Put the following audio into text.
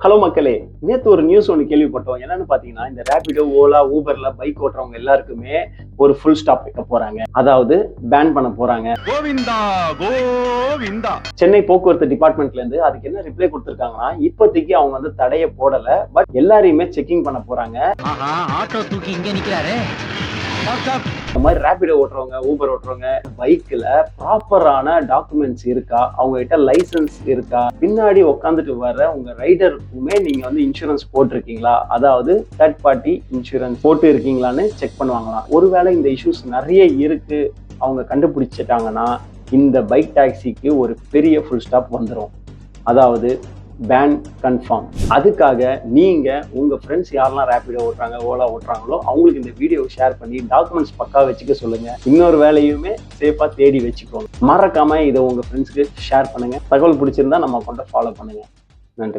Hello மக்களே, நேத்து ஒரு நியூஸ் ஒன்று கேள்விப்பட்டோம். என்னன்னு பாத்தீங்கன்னா, இந்த ரேபிடோ, ஓலா, ஊபர்ல பைக் ஓட்டுறவங்க எல்லாருக்குமே ஒரு ஃபுல் ஸ்டாப் வைக்க போறாங்க. அதாவது பேன் பண்ண போறாங்க. கோவிந்தா கோவிந்தா. சென்னை போக்குவரத்து டிபார்ட்மெண்ட்ல இருந்து அதுக்கு என்ன ரிப்ளை கொடுத்திருக்காங்கன்னா, இப்போதைக்கு அவங்க வந்து தடையை போடல, பட் எல்லாரையுமே செக்கிங் பண்ண போறாங்க. ஆட்டோ தூக்கி இங்க நிக்கிறாரு. இந்த மாதிரி ரேபிடோ ஓட்டுறவங்க, ஊபர் ஓட்டுறவங்க பைக்ல ப்ராப்பரான டாக்குமெண்ட்ஸ் இருக்கா, அவங்க கிட்ட லைசன்ஸ் இருக்கா, பின்னாடி உட்காந்துட்டு வர உங்க ரைடருக்குமே நீங்க வந்து இன்சூரன்ஸ் போட்டிருக்கீங்களா, அதாவது தேர்ட் பார்ட்டி இன்சூரன்ஸ் போட்டு இருக்கீங்களான்னு செக் பண்ணுவாங்களாம். ஒருவேளை இந்த இஷ்யூஸ் நிறைய இருக்கு அவங்க கண்டுபிடிச்சிட்டாங்கன்னா இந்த பைக் டாக்ஸிக்கு ஒரு பெரிய ஃபுல் ஸ்டாப் வந்துடும். அதாவது பேன் கன்ஃபார்ம். அதுக்காக நீங்க உங்க ஃப்ரெண்ட்ஸ் யாரெல்லாம் ரேபிடோ ஓட்டுறாங்க, ஓலா ஓட்டுறாங்களோ அவங்களுக்கு இந்த வீடியோவை ஷேர் பண்ணி டாக்குமெண்ட்ஸ் பக்கா வச்சுக்க சொல்லுங்க. இன்னொரு வேலையுமே சேஃபா தேடி வச்சுக்கோங்க. மறக்காம இதை உங்க ஃப்ரெண்ட்ஸ்க்கு ஷேர் பண்ணுங்க. தகவல் பிடிச்சிருந்தா நம்ம அக்கௌண்ட்டை ஃபாலோ பண்ணுங்க. நன்றி.